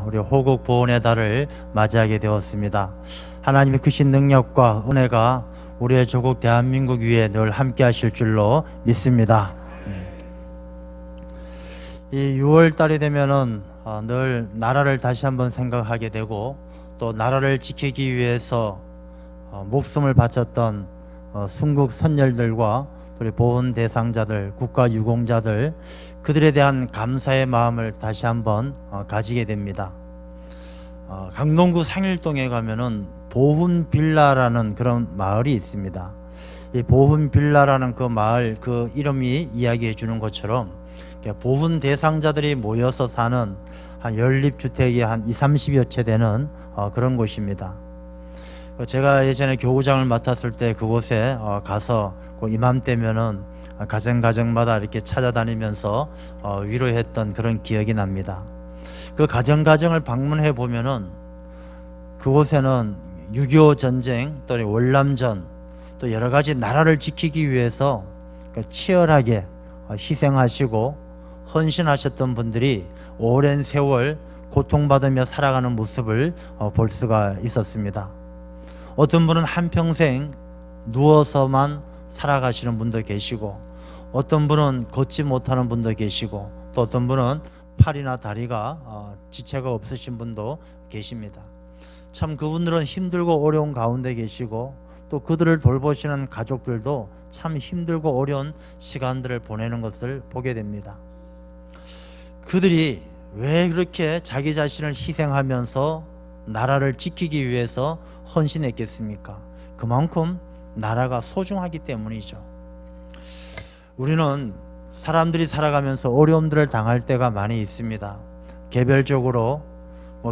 우리 호국 보훈의 달을 맞이하게 되었습니다. 하나님의 크신 능력과 은혜가 우리의 조국 대한민국 위에 늘 함께 하실 줄로 믿습니다. 이 6월 달이 되면은 늘 나라를 다시 한번 생각하게 되고, 또 나라를 지키기 위해서 목숨을 바쳤던 순국 선열들과 우리 보훈 대상자들, 국가 유공자들, 그들에 대한 감사의 마음을 다시 한번 가지게 됩니다. 강동구 상일동에 가면은 보훈 빌라라는 그런 마을이 있습니다. 이 보훈 빌라라는 그 마을, 그 이름이 이야기해 주는 것처럼 보훈 대상자들이 모여서 사는 한 연립주택이 한 20-30여 채 되는 그런 곳입니다. 제가 예전에 교구장을 맡았을 때 그곳에 가서 이맘때면은 가정가정마다 이렇게 찾아다니면서 위로했던 그런 기억이 납니다. 그 가정가정을 방문해 보면은 그곳에는 6.25 전쟁, 또 월남전, 또 여러 가지 나라를 지키기 위해서 치열하게 희생하시고 헌신하셨던 분들이 오랜 세월 고통받으며 살아가는 모습을 볼 수가 있었습니다. 어떤 분은 한평생 누워서만 살아가시는 분도 계시고, 어떤 분은 걷지 못하는 분도 계시고, 또 어떤 분은 팔이나 다리가 지체가 없으신 분도 계십니다. 참 그분들은 힘들고 어려운 가운데 계시고, 또 그들을 돌보시는 가족들도 참 힘들고 어려운 시간들을 보내는 것을 보게 됩니다. 그들이 왜 그렇게 자기 자신을 희생하면서 나라를 지키기 위해서 헌신했겠습니까? 그만큼 나라가 소중하기 때문이죠. 우리는 사람들이 살아가면서 어려움들을 당할 때가 많이 있습니다. 개별적으로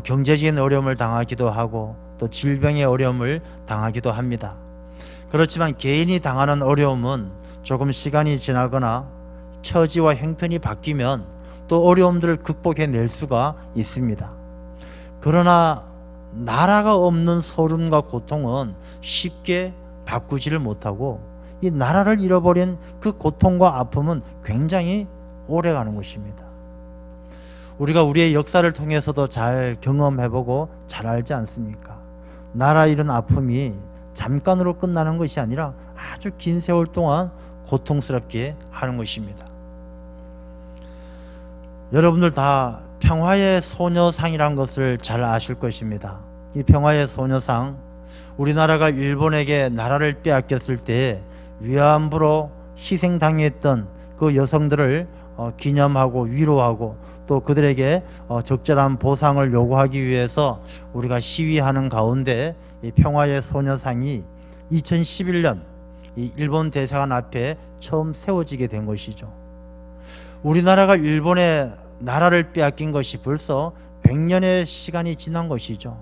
경제적인 어려움을 당하기도 하고, 또 질병의 어려움을 당하기도 합니다. 그렇지만 개인이 당하는 어려움은 조금 시간이 지나거나 처지와 형편이 바뀌면 또 어려움들을 극복해낼 수가 있습니다. 그러나 나라가 없는 서름과 고통은 쉽게 바꾸지를 못하고, 이 나라를 잃어버린 그 고통과 아픔은 굉장히 오래가는 것입니다. 우리가 우리의 역사를 통해서도 잘 경험해보고 잘 알지 않습니까? 나라 잃은 아픔이 잠깐으로 끝나는 것이 아니라 아주 긴 세월 동안 고통스럽게 하는 것입니다. 여러분들 다 평화의 소녀상이란 것을 잘 아실 것입니다. 이 평화의 소녀상, 우리나라가 일본에게 나라를 빼앗겼을 때 위안부로 희생당했던 그 여성들을 기념하고 위로하고, 또 그들에게 적절한 보상을 요구하기 위해서 우리가 시위하는 가운데 이 평화의 소녀상이 2011년 이 일본 대사관 앞에 처음 세워지게 된 것이죠. 우리나라가 일본의 나라를 빼앗긴 것이 벌써 100년의 시간이 지난 것이죠.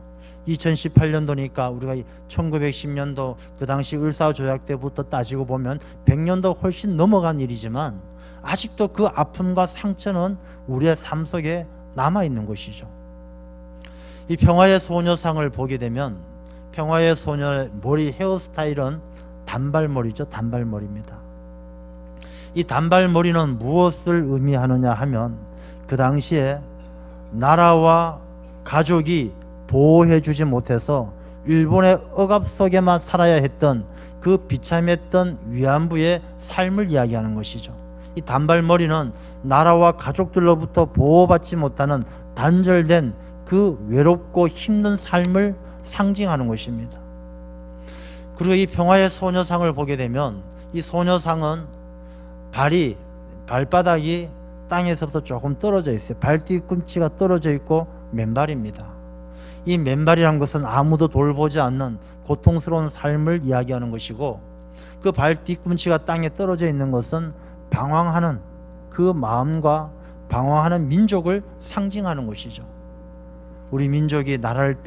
2018년도니까 우리가 1910년도 그 당시 을사조약 때부터 따지고 보면 100년도 훨씬 넘어간 일이지만, 아직도 그 아픔과 상처는 우리의 삶 속에 남아있는 것이죠. 이 평화의 소녀상을 보게 되면 평화의 소녀의 머리 헤어스타일은 단발머리죠. 단발머리입니다. 이 단발머리는 무엇을 의미하느냐 하면, 그 당시에 나라와 가족이 보호해주지 못해서 일본의 억압 속에만 살아야 했던 그 비참했던 위안부의 삶을 이야기하는 것이죠. 이 단발머리는 나라와 가족들로부터 보호받지 못하는 단절된 그 외롭고 힘든 삶을 상징하는 것입니다. 그리고 이 평화의 소녀상을 보게 되면 이 소녀상은 발바닥이 땅에서부터 조금 떨어져 있어요. 발 뒤꿈치가 떨어져 있고 맨발입니다. 이 맨발이란 것은 아무도 돌보지 않는 고통스러운 삶을 이야기하는 것이고, 그 발 뒤꿈치가 땅에 떨어져 있는 것은 방황하는 그 마음과 방황하는 민족을 상징하는 것이죠. 우리 민족이 나라를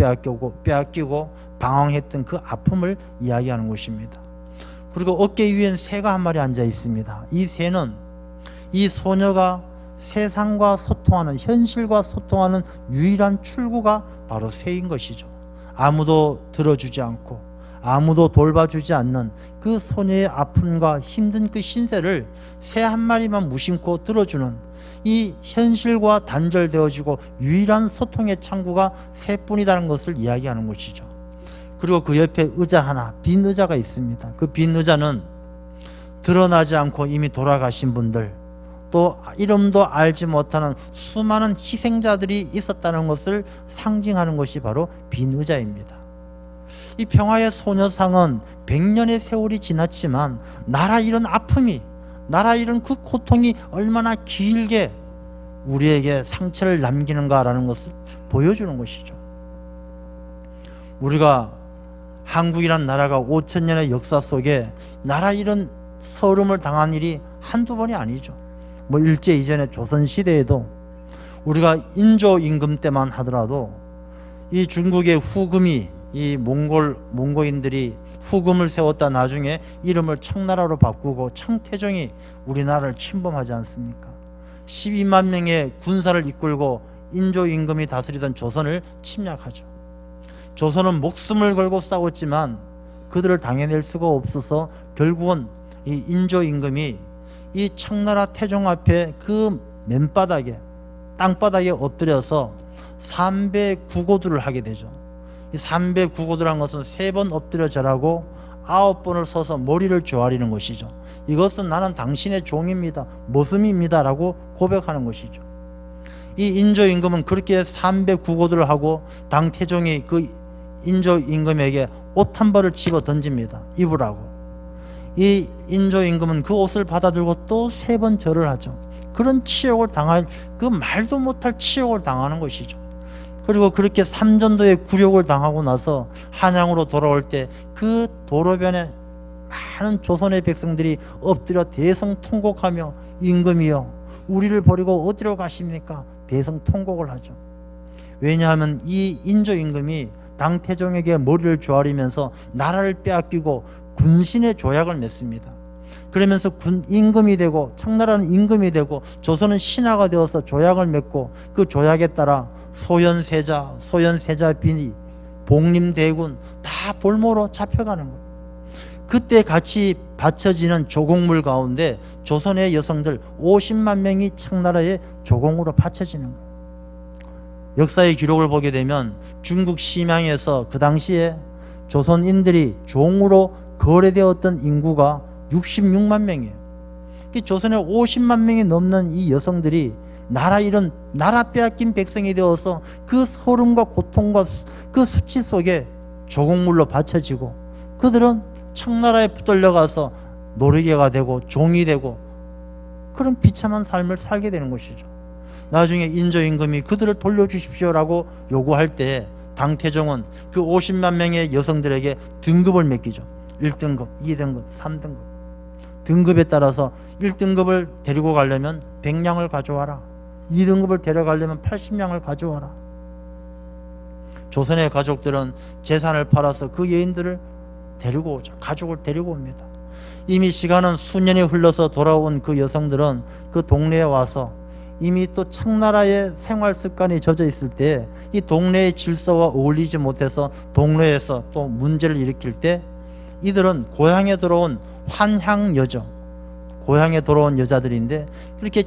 빼앗기고 방황했던 그 아픔을 이야기하는 것입니다. 그리고 어깨 위엔 새가 한 마리 앉아 있습니다. 이 새는 이 소녀가 세상과 소통하는, 현실과 소통하는 유일한 출구가 바로 새인 것이죠. 아무도 들어주지 않고 아무도 돌봐주지 않는 그 소녀의 아픔과 힘든 그 신세를 새 한 마리만 무심코 들어주는 이 현실과 단절되어지고 유일한 소통의 창구가 새뿐이라는 것을 이야기하는 것이죠. 그리고 그 옆에 의자 하나, 빈 의자가 있습니다. 그 빈 의자는 드러나지 않고 이미 돌아가신 분들, 또 이름도 알지 못하는 수많은 희생자들이 있었다는 것을 상징하는 것이 바로 빈 의자입니다. 이 평화의 소녀상은 100년의 세월이 지났지만 나라 잃은 아픔이, 나라 잃은 그 고통이 얼마나 길게 우리에게 상처를 남기는가라는 것을 보여주는 것이죠. 우리가 한국이란 나라가 5000년의 역사 속에 나라 잃은 서름을 당한 일이 한두 번이 아니죠. 뭐 일제 이전의 조선시대에도 우리가 인조 임금 때만 하더라도 이 중국의 후금이, 이 몽고인들이 후금을 세웠다 나중에 이름을 청나라로 바꾸고 청태종이 우리나라를 침범하지 않습니까? 12만 명의 군사를 이끌고 인조 임금이 다스리던 조선을 침략하죠. 조선은 목숨을 걸고 싸웠지만 그들을 당해낼 수가 없어서 결국은 이 인조 임금이 이 청나라 태종 앞에 그 맨바닥에, 땅바닥에 엎드려서 삼배구고두를 하게 되죠. 이 삼배구고두란 것은 3번 엎드려 절하고 9번을 서서 머리를 조아리는 것이죠. 이것은 나는 당신의 종입니다, 모습입니다 라고 고백하는 것이죠. 이 인조 임금은 그렇게 삼배구고두를 하고 당태종이 그 인조 임금에게 옷 한 벌을 집어 던집니다. 입으라고. 이 인조 임금은 그 옷을 받아들고 또 3번 절을 하죠. 그런 치욕을 당할, 그 말도 못할 치욕을 당하는 것이죠. 그리고 그렇게 삼전도의 굴욕을 당하고 나서 한양으로 돌아올 때 그 도로변에 많은 조선의 백성들이 엎드려 대성통곡하며 임금이여 우리를 버리고 어디로 가십니까? 대성통곡을 하죠. 왜냐하면 이 인조 임금이 당태종에게 머리를 조아리면서 나라를 빼앗기고 군신의 조약을 맺습니다. 그러면서 임금이 되고 청나라는 임금이 되고 조선은 신하가 되어서 조약을 맺고 그 조약에 따라 소현세자, 소현세자빈이, 복림대군 다 볼모로 잡혀가는 거예요. 그때 같이 바쳐지는 조공물 가운데 조선의 여성들 50만 명이 청나라의 조공으로 바쳐지는 거예요. 역사의 기록을 보게 되면 중국 심양에서 그 당시에 조선인들이 종으로 거래되었던 인구가 66만 명이에요. 조선의 50만 명이 넘는 이 여성들이 나라 빼앗긴 백성이 되어서 그 서름과 고통과 그 수치 속에 조공물로 바쳐지고 그들은 청나라에 붙들려가서 노리개가 되고 종이 되고 그런 비참한 삶을 살게 되는 것이죠. 나중에 인조 임금이 그들을 돌려주십시오라고 요구할 때 당태종은 그 50만 명의 여성들에게 등급을 매기죠. 1등급, 2등급, 3등급. 등급에 따라서 1등급을 데리고 가려면 100냥을 가져와라. 2등급을 데려가려면 80냥을 가져와라. 조선의 가족들은 재산을 팔아서 그 여인들을 데리고 오죠. 가족을 데리고 옵니다. 이미 시간은 수년이 흘러서 돌아온 그 여성들은 그 동네에 와서 이미 또 청나라의 생활 습관이 젖어 있을 때 이 동네의 질서와 어울리지 못해서 동네에서 또 문제를 일으킬 때 이들은 고향에 들어온 환향여정, 고향에 돌아온 여자들인데 이렇게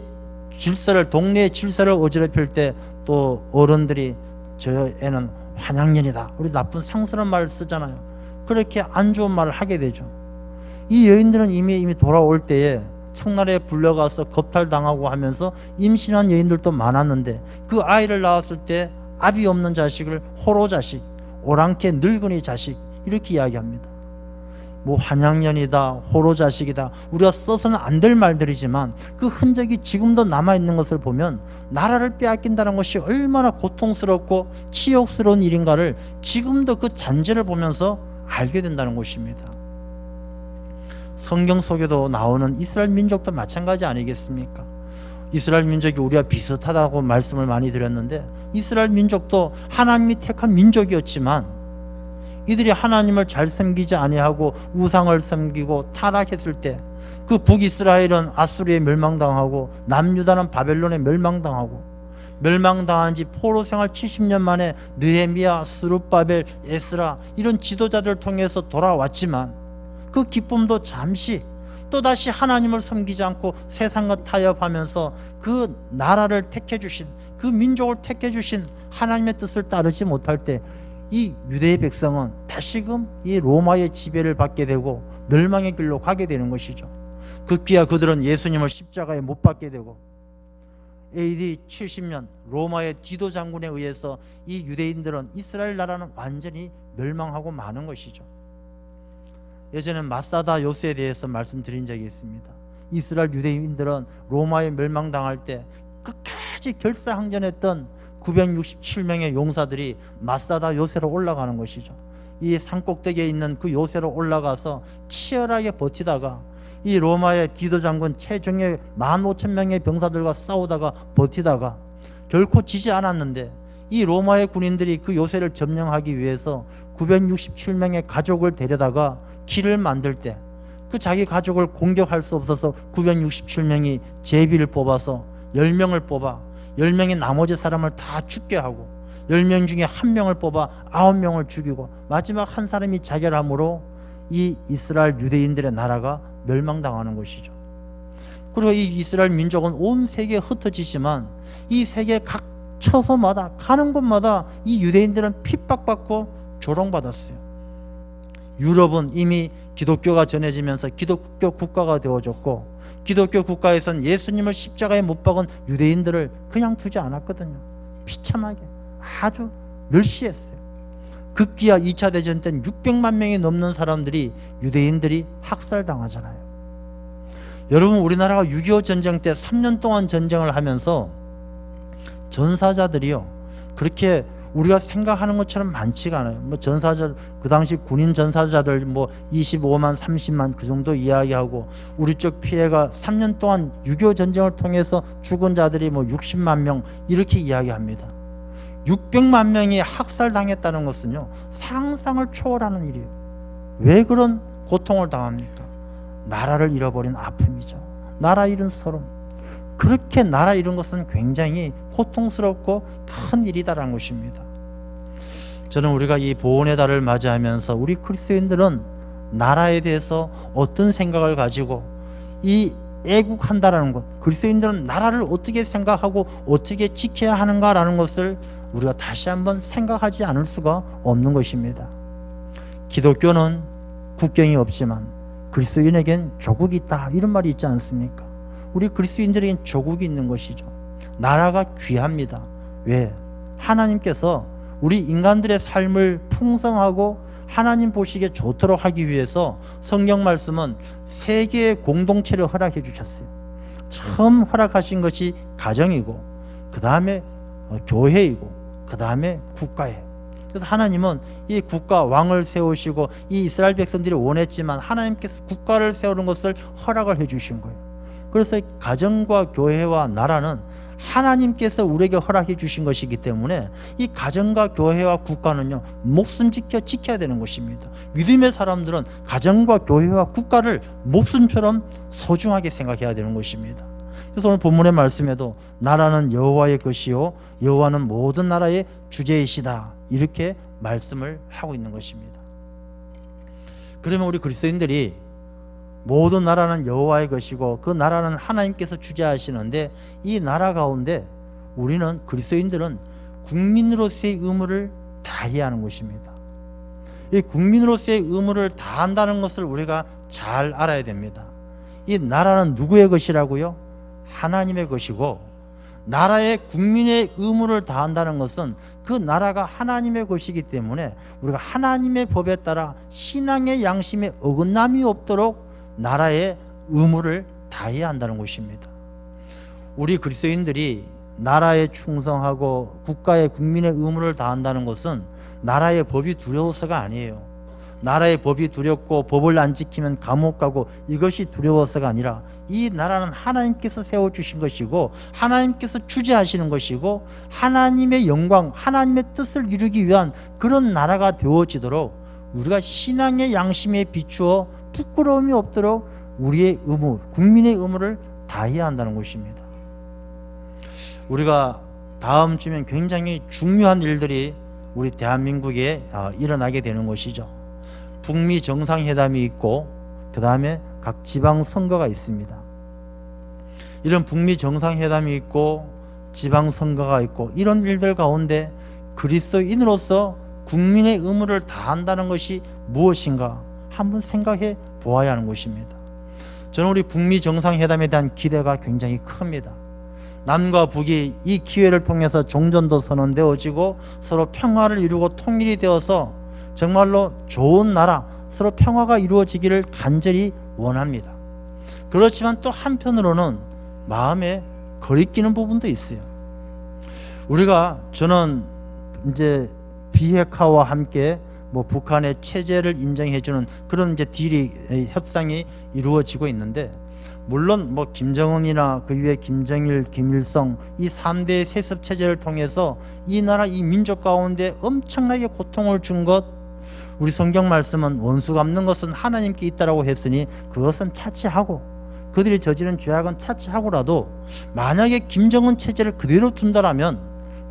질서를, 동네의 질서를 어지럽힐 때 또 어른들이 저 애는 환향년이다, 우리 나쁜 상스러운 말을 쓰잖아요. 그렇게 안 좋은 말을 하게 되죠. 이 여인들은 이미 돌아올 때에 청나라에 불려가서 겁탈당하고 하면서 임신한 여인들도 많았는데 그 아이를 낳았을 때 아비 없는 자식을 호로자식, 오랑캐 늙은이 자식 이렇게 이야기합니다. 뭐 환양년이다, 호로자식이다, 우리가 써서는 안 될 말들이지만 그 흔적이 지금도 남아있는 것을 보면 나라를 빼앗긴다는 것이 얼마나 고통스럽고 치욕스러운 일인가를 지금도 그 잔재를 보면서 알게 된다는 것입니다. 성경 속에도 나오는 이스라엘 민족도 마찬가지 아니겠습니까? 이스라엘 민족이 우리와 비슷하다고 말씀을 많이 드렸는데 이스라엘 민족도 하나님이 택한 민족이었지만 이들이 하나님을 잘 섬기지 아니하고 우상을 섬기고 타락했을 때 그 북이스라엘은 아수르에 멸망당하고 남유다는 바벨론에 멸망당하고 멸망당한 지 포로 생활 70년 만에 느헤미야, 스룹바벨, 에스라 이런 지도자들을 통해서 돌아왔지만 그 기쁨도 잠시 또다시 하나님을 섬기지 않고 세상과 타협하면서 그 나라를 택해 주신, 그 민족을 택해 주신 하나님의 뜻을 따르지 못할 때 이 유대의 백성은 다시금 이 로마의 지배를 받게 되고 멸망의 길로 가게 되는 것이죠. 급기야 그들은 예수님을 십자가에 못 박게 되고 AD 70년 로마의 디도 장군에 의해서 이 유대인들은 이스라엘 나라는 완전히 멸망하고 마는 것이죠. 예전에 마사다 요새에 대해서 말씀드린 적이 있습니다. 이스라엘 유대인들은 로마에 멸망당할 때 끝까지 결사항전했던 967명의 용사들이 마사다 요새로 올라가는 것이죠. 이 산꼭대기에 있는 그 요새로 올라가서 치열하게 버티다가 이 로마의 디도 장군 최정예 15,000명의 병사들과 싸우다가 버티다가 결코 지지 않았는데 이 로마의 군인들이 그 요새를 점령하기 위해서 967명의 가족을 데려다가 길을 만들 때 그 자기 가족을 공격할 수 없어서 967명이 제비를 뽑아서 10명을 뽑아 10명의 나머지 사람을 다 죽게 하고 10명 중에 1명을 뽑아 9명을 죽이고 마지막 한 사람이 자결함으로 이 이스라엘 유대인들의 나라가 멸망당하는 것이죠. 그리고 이 이스라엘 민족은 온 세계에 흩어지지만 이 세계 각 처소마다 가는 곳마다 이 유대인들은 핍박받고 조롱받았어요. 유럽은 이미 기독교가 전해지면서 기독교 국가가 되어졌고 기독교 국가에선 예수님을 십자가에 못 박은 유대인들을 그냥 두지 않았거든요. 비참하게 아주 멸시했어요. 급기야 2차 대전 땐 600만 명이 넘는 사람들이 유대인들이 학살당하잖아요. 여러분 우리나라가 6.25 전쟁 때 3년 동안 전쟁을 하면서 전사자들이요 그렇게 우리가 생각하는 것처럼 많지가 않아요. 뭐 전사자 그 당시 군인 전사자들 뭐 25만 30만 그 정도 이야기하고 우리 쪽 피해가 3년 동안 6.25 전쟁을 통해서 죽은 자들이 뭐 60만 명 이렇게 이야기합니다. 600만 명이 학살당했다는 것은요 상상을 초월하는 일이에요. 왜 그런 고통을 당합니까? 나라를 잃어버린 아픔이죠. 나라 잃은 서름. 그렇게 나라 잃은 것은 굉장히 고통스럽고 큰 일이다라는 것입니다. 저는 우리가 이 보훈의 달을 맞이하면서 우리 그리스도인들은 나라에 대해서 어떤 생각을 가지고 이 애국한다라는 것, 그리스도인들은 나라를 어떻게 생각하고 어떻게 지켜야 하는가라는 것을 우리가 다시 한번 생각하지 않을 수가 없는 것입니다. 기독교는 국경이 없지만 그리스도인에겐 조국이 있다 이런 말이 있지 않습니까? 우리 그리스도인들에겐 조국이 있는 것이죠. 나라가 귀합니다. 왜? 하나님께서 우리 인간들의 삶을 풍성하고 하나님 보시기에 좋도록 하기 위해서 성경 말씀은 세 개의 공동체를 허락해 주셨어요. 처음 허락하신 것이 가정이고 그 다음에 교회이고 그 다음에 국가예요. 그래서 하나님은 이 국가 왕을 세우시고 이 이스라엘 백성들이 원했지만 하나님께서 국가를 세우는 것을 허락을 해 주신 거예요. 그래서 가정과 교회와 나라는 하나님께서 우리에게 허락해 주신 것이기 때문에 이 가정과 교회와 국가는요 목숨 지켜야 되는 것입니다. 믿음의 사람들은 가정과 교회와 국가를 목숨처럼 소중하게 생각해야 되는 것입니다. 그래서 오늘 본문의 말씀에도 나라는 여호와의 것이요 여호와는 모든 나라의 주제이시다 이렇게 말씀을 하고 있는 것입니다. 그러면 우리 그리스도인들이 모든 나라는 여호와의 것이고 그 나라는 하나님께서 주재하시는데 이 나라 가운데 우리는 그리스도인들은 국민으로서의 의무를 다해야 하는 것입니다. 이 국민으로서의 의무를 다한다는 것을 우리가 잘 알아야 됩니다. 이 나라는 누구의 것이라고요? 하나님의 것이고 나라의 국민의 의무를 다한다는 것은 그 나라가 하나님의 것이기 때문에 우리가 하나님의 법에 따라 신앙의 양심에 어긋남이 없도록 나라의 의무를 다해야 한다는 것입니다. 우리 그리스도인들이 나라에 충성하고 국가의 국민의 의무를 다한다는 것은 나라의 법이 두려워서가 아니에요. 나라의 법이 두렵고 법을 안 지키면 감옥 가고 이것이 두려워서가 아니라 이 나라는 하나님께서 세워주신 것이고 하나님께서 주재하시는 것이고 하나님의 영광, 하나님의 뜻을 이루기 위한 그런 나라가 되어지도록 우리가 신앙의 양심에 비추어 부끄러움이 없도록 우리의 의무, 국민의 의무를 다해야 한다는 것입니다. 우리가 다음 주면 굉장히 중요한 일들이 우리 대한민국에 일어나게 되는 것이죠. 북미 정상회담이 있고 그 다음에 각 지방선거가 있습니다. 이런 북미 정상회담이 있고 지방선거가 있고 이런 일들 가운데 그리스도인으로서 국민의 의무를 다한다는 것이 무엇인가 한번 생각해 보아야 하는 것입니다. 저는 우리 북미 정상회담에 대한 기대가 굉장히 큽니다. 남과 북이 이 기회를 통해서 종전도 선언되어지고 서로 평화를 이루고 통일이 되어서 정말로 좋은 나라, 서로 평화가 이루어지기를 간절히 원합니다. 그렇지만 또 한편으로는 마음에 거리끼는 부분도 있어요. 저는 이제 비핵화와 함께 북한의 체제를 인정해주는 그런 이제 딜이 협상이 이루어지고 있는데, 물론 김정은이나 그 위에 김정일, 김일성 이 3대 세습 체제를 통해서 이 나라 이 민족 가운데 엄청나게 고통을 준 것, 우리 성경 말씀은 원수 갚는 것은 하나님께 있다라고 했으니 그것은 차치하고 그들이 저지른 죄악은 차치하고라도 만약에 김정은 체제를 그대로 둔다라면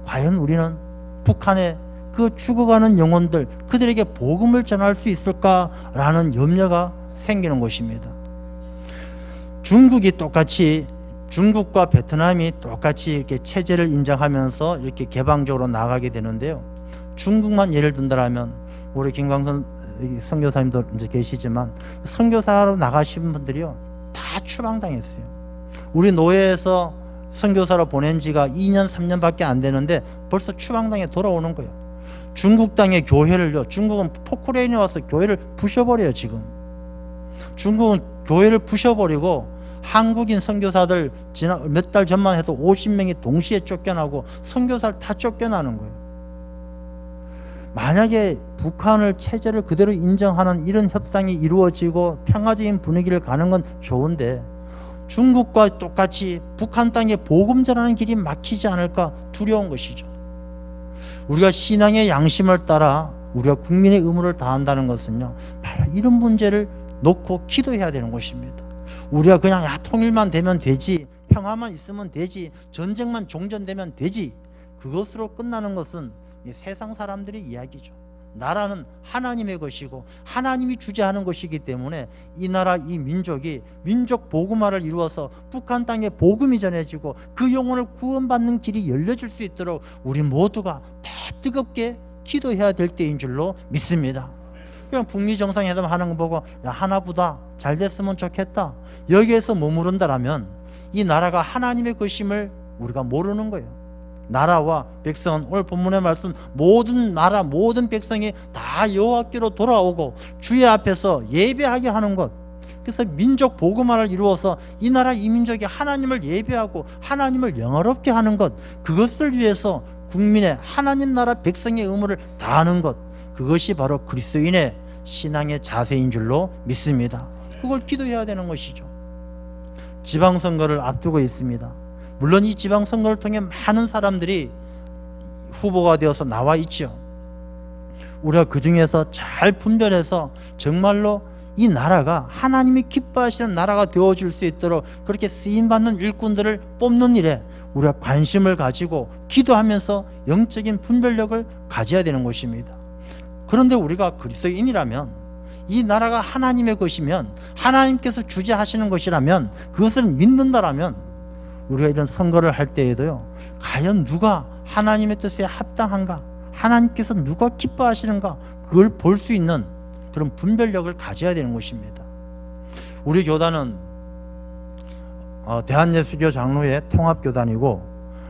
과연 우리는 북한의 그 죽어가는 영혼들 그들에게 복음을 전할 수 있을까라는 염려가 생기는 것입니다. 중국과 베트남이 똑같이 이렇게 체제를 인정하면서 이렇게 개방적으로 나가게 되는데요. 중국만 예를 든다라면 우리 김광선 선교사님도 이제 계시지만 선교사로 나가신 분들이요 다 추방당했어요. 우리 노예에서 선교사로 보낸 지가 2년 3년밖에 안 되는데 벌써 추방당해 돌아오는 거예요. 중국 땅의 교회를요, 중국은 포크레인에 와서 교회를 부셔버려요. 지금 중국은 교회를 부셔버리고 한국인 선교사들 몇 달 전만 해도 50명이 동시에 쫓겨나고 선교사를 다 쫓겨나는 거예요. 만약에 북한을 체제를 그대로 인정하는 이런 협상이 이루어지고 평화적인 분위기를 가는 건 좋은데 중국과 똑같이 북한 땅에 복음 전하는 길이 막히지 않을까 두려운 것이죠. 우리가 신앙의 양심을 따라 우리가 국민의 의무를 다한다는 것은요 바로 이런 문제를 놓고 기도해야 되는 것입니다. 우리가 그냥 통일만 되면 되지, 평화만 있으면 되지, 전쟁만 종전되면 되지, 그것으로 끝나는 것은 세상 사람들의 이야기죠. 나라는 하나님의 것이고 하나님이 주재하는 것이기 때문에 이 나라 이 민족이 민족 복음화를 이루어서 북한 땅에 복음이 전해지고 그 영혼을 구원받는 길이 열려질 수 있도록 우리 모두가 다 뜨겁게 기도해야 될 때인 줄로 믿습니다. 그냥 북미 정상회담 하는 거 보고 하나보다 잘 됐으면 좋겠다 여기에서 머무른다라면 이 나라가 하나님의 것임을 우리가 모르는 거예요. 나라와 백성은 오늘 본문의 말씀 모든 나라 모든 백성이 다 여호와께로 돌아오고 주의 앞에서 예배하게 하는 것, 그래서 민족 복음화를 이루어서 이 나라 이 민족이 하나님을 예배하고 하나님을 영화롭게 하는 것, 그것을 위해서 국민의 하나님 나라 백성의 의무를 다하는 것, 그것이 바로 그리스도인의 신앙의 자세인 줄로 믿습니다. 그걸 기도해야 되는 것이죠. 지방선거를 앞두고 있습니다. 물론 이 지방선거를 통해 많은 사람들이 후보가 되어서 나와 있죠. 우리가 그 중에서 잘 분별해서 정말로 이 나라가 하나님이 기뻐하시는 나라가 되어줄 수 있도록 그렇게 쓰임받는 일꾼들을 뽑는 일에 우리가 관심을 가지고 기도하면서 영적인 분별력을 가져야 되는 것입니다. 그런데 우리가 그리스도인이라면, 이 나라가 하나님의 것이면, 하나님께서 주재하시는 것이라면, 그것을 믿는다라면 우리가 이런 선거를 할 때에도요, 과연 누가 하나님의 뜻에 합당한가, 하나님께서 누가 기뻐하시는가, 그걸 볼 수 있는 그런 분별력을 가져야 되는 것입니다. 우리 교단은 대한예수교 장로회 통합교단이고,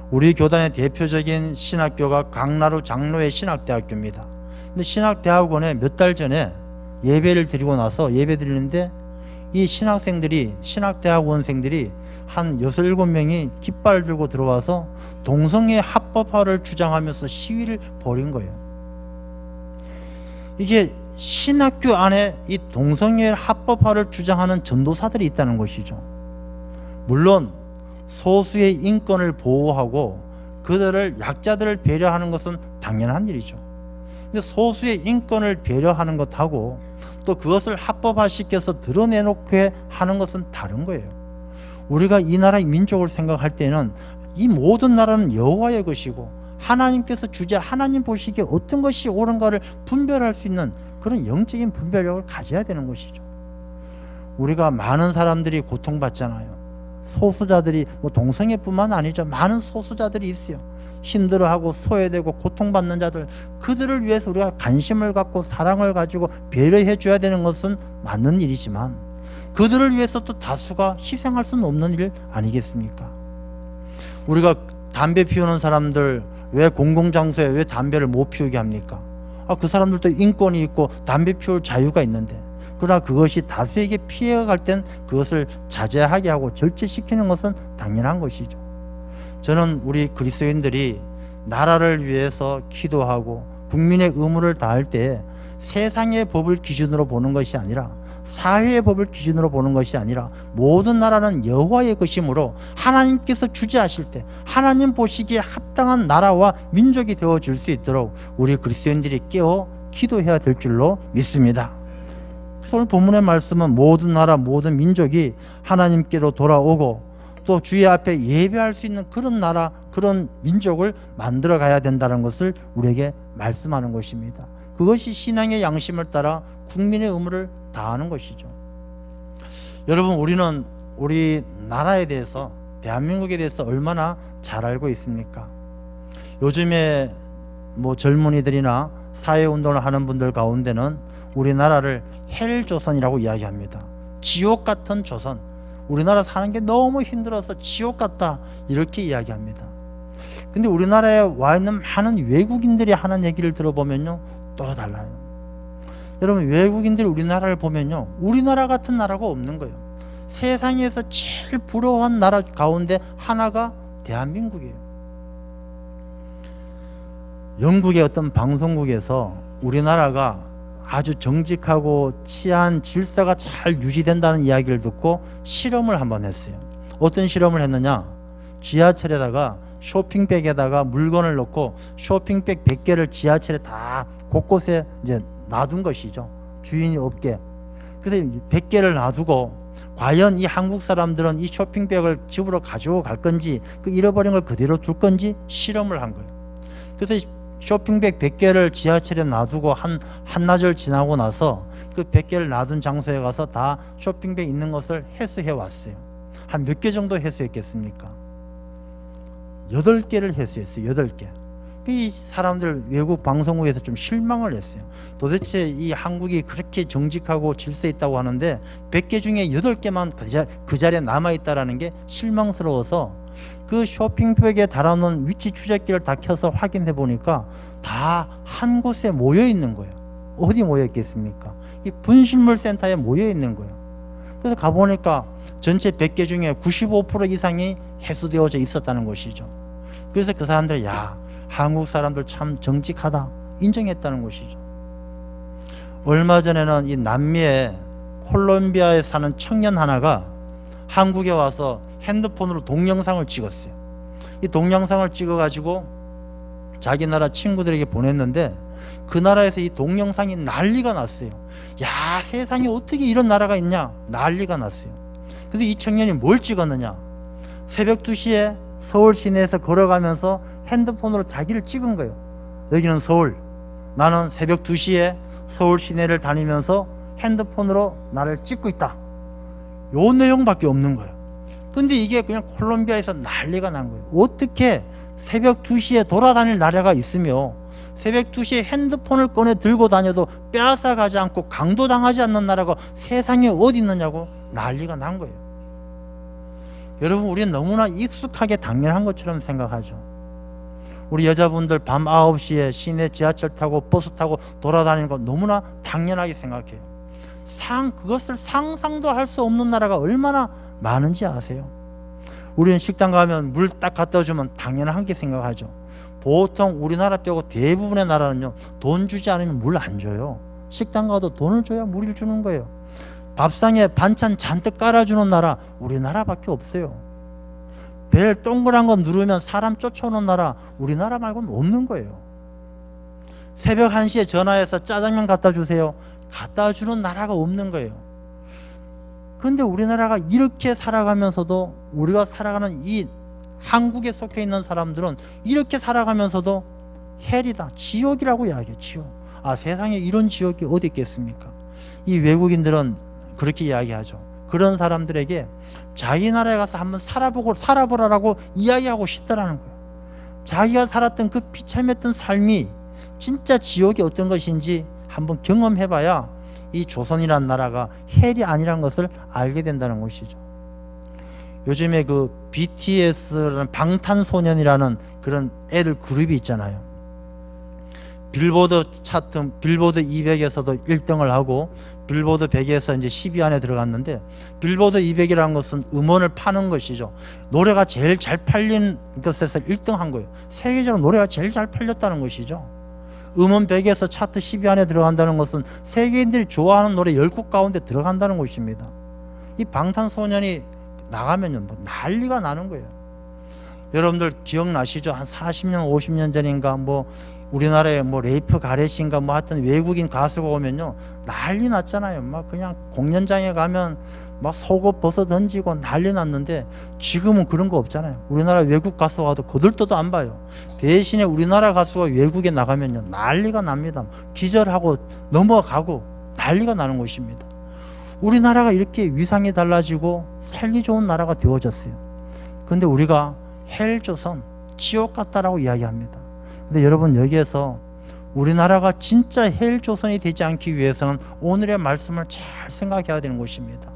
우리 교단의 대표적인 신학교가 강나루 장로회 신학대학교입니다. 근데 신학대학원에 몇 달 전에 예배를 드리고 나서 예배 드리는데 이 신학생들이, 신학대학원생들이 한 6, 7명이 깃발 들고 들어와서 동성애 합법화를 주장하면서 시위를 벌인 거예요. 이게 신학교 안에 이 동성애 합법화를 주장하는 전도사들이 있다는 것이죠. 물론 소수의 인권을 보호하고 그들을, 약자들을 배려하는 것은 당연한 일이죠. 근데 소수의 인권을 배려하는 것하고 또 그것을 합법화시켜서 드러내놓게 하는 것은 다른 거예요. 우리가 이 나라의 민족을 생각할 때는 이 모든 나라는 여호와의 것이고 하나님께서 주재, 하나님 보시기에 어떤 것이 옳은가를 분별할 수 있는 그런 영적인 분별력을 가져야 되는 것이죠. 우리가 많은 사람들이 고통받잖아요. 소수자들이 동성애뿐만 아니죠. 많은 소수자들이 있어요. 힘들어하고 소외되고 고통받는 자들, 그들을 위해서 우리가 관심을 갖고 사랑을 가지고 배려해 줘야 되는 것은 맞는 일이지만 그들을 위해서 또 다수가 희생할 수는 없는 일 아니겠습니까? 우리가 담배 피우는 사람들 왜 공공장소에 왜 담배를 못 피우게 합니까? 그 사람들도 인권이 있고 담배 피울 자유가 있는데, 그러나 그것이 다수에게 피해가 갈 땐 그것을 자제하게 하고 절제시키는 것은 당연한 것이죠. 저는 우리 그리스도인들이 나라를 위해서 기도하고 국민의 의무를 다할 때 세상의 법을 기준으로 보는 것이 아니라, 사회의 법을 기준으로 보는 것이 아니라, 모든 나라는 여호와의 것이므로 하나님께서 주재하실 때 하나님 보시기에 합당한 나라와 민족이 되어줄 수 있도록 우리 그리스도인들이 깨어 기도해야 될 줄로 믿습니다. 그래서 오늘 본문의 말씀은 모든 나라 모든 민족이 하나님께로 돌아오고 또 주의 앞에 예배할 수 있는 그런 나라, 그런 민족을 만들어 가야 된다는 것을 우리에게 말씀하는 것입니다. 그것이 신앙의 양심을 따라 국민의 의무를 다하는 것이죠. 여러분, 우리는 우리 나라에 대해서, 대한민국에 대해서 얼마나 잘 알고 있습니까? 요즘에 젊은이들이나 사회운동을 하는 분들 가운데는 우리나라를 헬조선이라고 이야기합니다. 지옥 같은 조선, 우리나라 사는 게 너무 힘들어서 지옥 같다, 이렇게 이야기합니다. 근데 우리나라에 와 있는 많은 외국인들이 하는 얘기를 들어보면요, 또 달라요. 여러분, 외국인들이 우리나라를 보면요, 우리나라 같은 나라가 없는 거예요. 세상에서 제일 부러워한 나라 가운데 하나가 대한민국이에요. 영국의 어떤 방송국에서 우리나라가 아주 정직하고 치안 질서가 잘 유지된다는 이야기를 듣고 실험을 한번 했어요. 어떤 실험을 했느냐, 지하철에다가 쇼핑백에다가 물건을 넣고 쇼핑백 100개를 지하철에 다 곳곳에 이제 놔둔 것이죠. 주인이 없게. 그래서 100개를 놔두고 과연 이 한국 사람들은 이 쇼핑백을 집으로 가지고 갈 건지, 그 잃어버린 걸 그대로 둘 건지 실험을 한 거예요. 그래서 쇼핑백 100개를 지하철에 놔두고 한나절 지나고 나서 그 100개를 놔둔 장소에 가서 다 쇼핑백 있는 것을 해수해 왔어요. 한 몇 개 정도 해수했겠습니까? 8개를 해수했어요. 8개. 이 사람들 외국 방송국에서 좀 실망을 했어요. 도대체 이 한국이 그렇게 정직하고 질서 있다고 하는데 100개 중에 8개만 그 자리에 남아있다는 게 실망스러워서 그 쇼핑백에 달아놓은 위치 추적기를 다 켜서 확인해 보니까 다 한 곳에 모여 있는 거예요. 어디 모여 있겠습니까? 이 분실물 센터에 모여 있는 거예요. 그래서 가보니까 전체 100개 중에 95% 이상이 해수되어져 있었다는 것이죠. 그래서 그 사람들, 야, 한국 사람들 참 정직하다, 인정했다는 것이죠. 얼마 전에는 이 남미의 콜롬비아에 사는 청년 하나가 한국에 와서 핸드폰으로 동영상을 찍었어요. 이 동영상을 찍어가지고 자기 나라 친구들에게 보냈는데 그 나라에서 이 동영상이 난리가 났어요. 야, 세상에 어떻게 이런 나라가 있냐, 난리가 났어요. 근데 이 청년이 뭘 찍었느냐, 새벽 2시에 서울 시내에서 걸어가면서 핸드폰으로 자기를 찍은 거예요. 여기는 서울, 나는 새벽 2시에 서울 시내를 다니면서 핸드폰으로 나를 찍고 있다, 요 내용밖에 없는 거예요. 근데 이게 그냥 콜롬비아에서 난리가 난 거예요. 어떻게 새벽 2시에 돌아다닐 나라가 있으며 새벽 2시에 핸드폰을 꺼내 들고 다녀도 빼앗아가지 않고 강도당하지 않는 나라가 세상에 어디 있느냐고 난리가 난 거예요. 여러분, 우리는 너무나 익숙하게 당연한 것처럼 생각하죠. 우리 여자분들 밤 9시에 시내 지하철 타고 버스 타고 돌아다니는 거 너무나 당연하게 생각해요. 그것을 상상도 할 수 없는 나라가 얼마나 많은지 아세요? 우리는 식당 가면 물 딱 갖다 주면 당연하게 생각하죠. 보통 우리나라 빼고 대부분의 나라는요, 돈 주지 않으면 물 안 줘요. 식당 가도 돈을 줘야 물을 주는 거예요. 밥상에 반찬 잔뜩 깔아주는 나라 우리나라밖에 없어요. 벨 동그란 거 누르면 사람 쫓아오는 나라 우리나라 말고는 없는 거예요. 새벽 1시에 전화해서 짜장면 갖다 주세요, 갖다 주는 나라가 없는 거예요. 그런데 우리나라가 이렇게 살아가면서도, 우리가 살아가는 이 한국에 속해 있는 사람들은 이렇게 살아가면서도 헬이다, 지옥이라고 이야기해요. 지옥. 아, 세상에 이런 지옥이 어디 있겠습니까? 이 외국인들은 그렇게 이야기하죠. 그런 사람들에게 자기 나라에 가서 한번 살아보라라고 이야기하고 싶다라는 거예요. 자기가 살았던 그 비참했던 삶이 진짜 지옥이 어떤 것인지 한번 경험해봐야 이 조선이라는 나라가 헬이 아니라는 것을 알게 된다는 것이죠. 요즘에 그 BTS라는 방탄소년이라는 그런 애들 그룹이 있잖아요. 빌보드 차트, 빌보드 200에서도 1등을 하고 빌보드 100에서 이제 10위 안에 들어갔는데, 빌보드 200이라는 것은 음원을 파는 것이죠. 노래가 제일 잘 팔린 것에서 1등 한 거예요. 세계적으로 노래가 제일 잘 팔렸다는 것이죠. 음원 100에서 차트 10위 안에 들어간다는 것은 세계인들이 좋아하는 노래 10곡 가운데 들어간다는 것입니다. 이 방탄소년이 나가면요, 뭐 난리가 나는 거예요. 여러분들 기억나시죠? 한 40년, 50년 전인가 뭐 우리나라에 뭐 레이프 가렛인가 뭐 하여튼 외국인 가수가 오면요 난리 났잖아요. 막 그냥 공연장에 가면 막 속옷 벗어 던지고 난리 났는데, 지금은 그런 거 없잖아요. 우리나라 외국 가수가 와도 거들떠도 안 봐요. 대신에 우리나라 가수가 외국에 나가면요 난리가 납니다. 기절하고 넘어가고 난리가 나는 것입니다. 우리나라가 이렇게 위상이 달라지고 살기 좋은 나라가 되어졌어요. 근데 우리가 헬조선, 지옥 같다라고 이야기합니다. 근데 여러분, 여기에서 우리나라가 진짜 헬조선이 되지 않기 위해서는 오늘의 말씀을 잘 생각해야 되는 것입니다.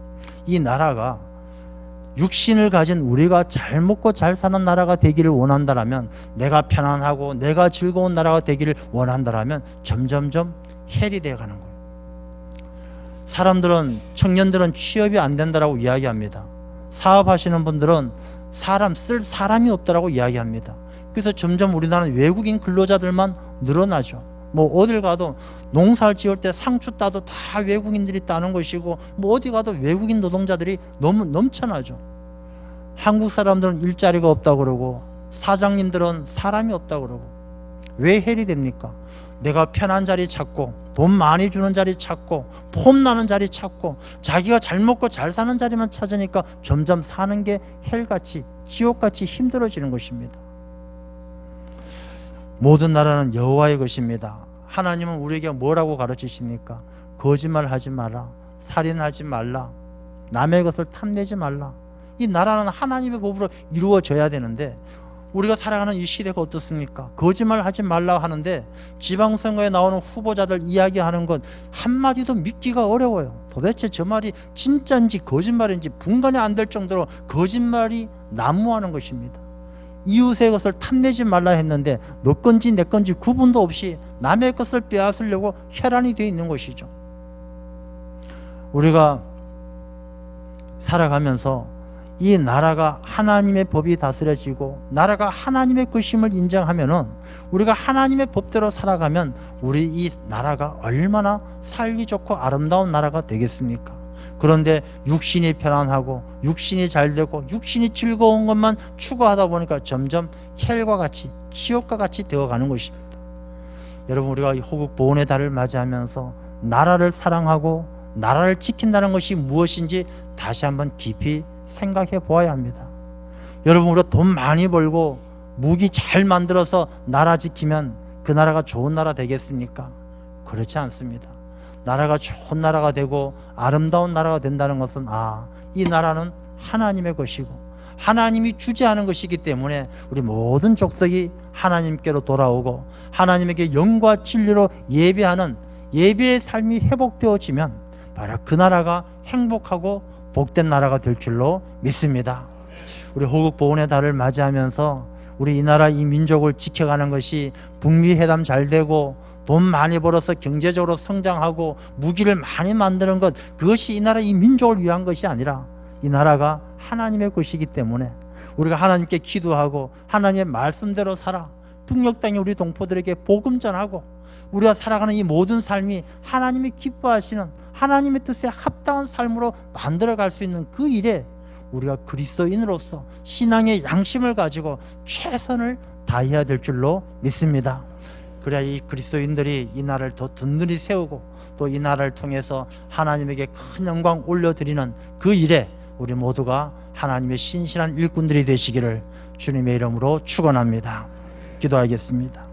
이 나라가 육신을 가진 우리가 잘 먹고 잘 사는 나라가 되기를 원한다라면, 내가 편안하고 내가 즐거운 나라가 되기를 원한다라면 점점점 헬이 되어가는 거예요. 사람들은, 청년들은 취업이 안 된다라고 이야기합니다. 사업하시는 분들은 쓸 사람이 없다라고 이야기합니다. 그래서 점점 우리나라는 외국인 근로자들만 늘어나죠. 뭐 어딜 가도 농사를 지을 때 상추 따도 다 외국인들이 따는 것이고, 뭐 어디 가도 외국인 노동자들이 너무 넘쳐나죠. 한국 사람들은 일자리가 없다고 그러고, 사장님들은 사람이 없다고 그러고. 왜 헬이 됩니까? 내가 편한 자리 찾고, 돈 많이 주는 자리 찾고, 폼 나는 자리 찾고, 자기가 잘 먹고 잘 사는 자리만 찾으니까 점점 사는 게 헬같이, 지옥같이 힘들어지는 것입니다. 모든 나라는 여호와의 것입니다. 하나님은 우리에게 뭐라고 가르치십니까? 거짓말하지 마라, 살인하지 말라, 남의 것을 탐내지 말라. 이 나라는 하나님의 법으로 이루어져야 되는데, 우리가 살아가는 이 시대가 어떻습니까? 거짓말하지 말라 하는데 지방선거에 나오는 후보자들 이야기하는 것 한마디도 믿기가 어려워요. 도대체 저 말이 진짜인지 거짓말인지 분간이 안 될 정도로 거짓말이 난무하는 것입니다. 이웃의 것을 탐내지 말라 했는데 너 건지 내 건지 구분도 없이 남의 것을 빼앗으려고 혈안이 되어 있는 것이죠. 우리가 살아가면서 이 나라가 하나님의 법이 다스려지고 나라가 하나님의 것임을 인정하면은, 우리가 하나님의 법대로 살아가면 우리 이 나라가 얼마나 살기 좋고 아름다운 나라가 되겠습니까? 그런데 육신이 편안하고 육신이 잘되고 육신이 즐거운 것만 추구하다 보니까 점점 헬과 같이, 지옥과 같이 되어가는 것입니다. 여러분, 우리가 이 호국 보훈의 달을 맞이하면서 나라를 사랑하고 나라를 지킨다는 것이 무엇인지 다시 한번 깊이 생각해 보아야 합니다. 여러분, 우리가 돈 많이 벌고 무기 잘 만들어서 나라 지키면 그 나라가 좋은 나라 되겠습니까? 그렇지 않습니다. 나라가 좋은 나라가 되고 아름다운 나라가 된다는 것은, 이 나라는 하나님의 것이고 하나님이 주재하는 것이기 때문에 우리 모든 족속이 하나님께로 돌아오고 하나님에게 영과 진리로 예배하는 예배의 삶이 회복되어지면 바로 그 나라가 행복하고 복된 나라가 될 줄로 믿습니다. 우리 호국 보훈의 달을 맞이하면서 우리 이 나라 이 민족을 지켜가는 것이 북미 회담 잘 되고 돈 많이 벌어서 경제적으로 성장하고 무기를 많이 만드는 것, 그것이 이 나라 이 민족을 위한 것이 아니라 이 나라가 하나님의 것이기 때문에 우리가 하나님께 기도하고 하나님의 말씀대로 살아 북녘 땅에 우리 동포들에게 복음 전하고 우리가 살아가는 이 모든 삶이 하나님이 기뻐하시는 하나님의 뜻에 합당한 삶으로 만들어갈 수 있는 그 일에 우리가 그리스도인으로서 신앙의 양심을 가지고 최선을 다해야 될 줄로 믿습니다. 그래야 이 그리스도인들이 이 나라를 더 든든히 세우고 또 이 나라를 통해서 하나님에게 큰 영광 올려드리는 그 일에 우리 모두가 하나님의 신실한 일꾼들이 되시기를 주님의 이름으로 축원합니다. 기도하겠습니다.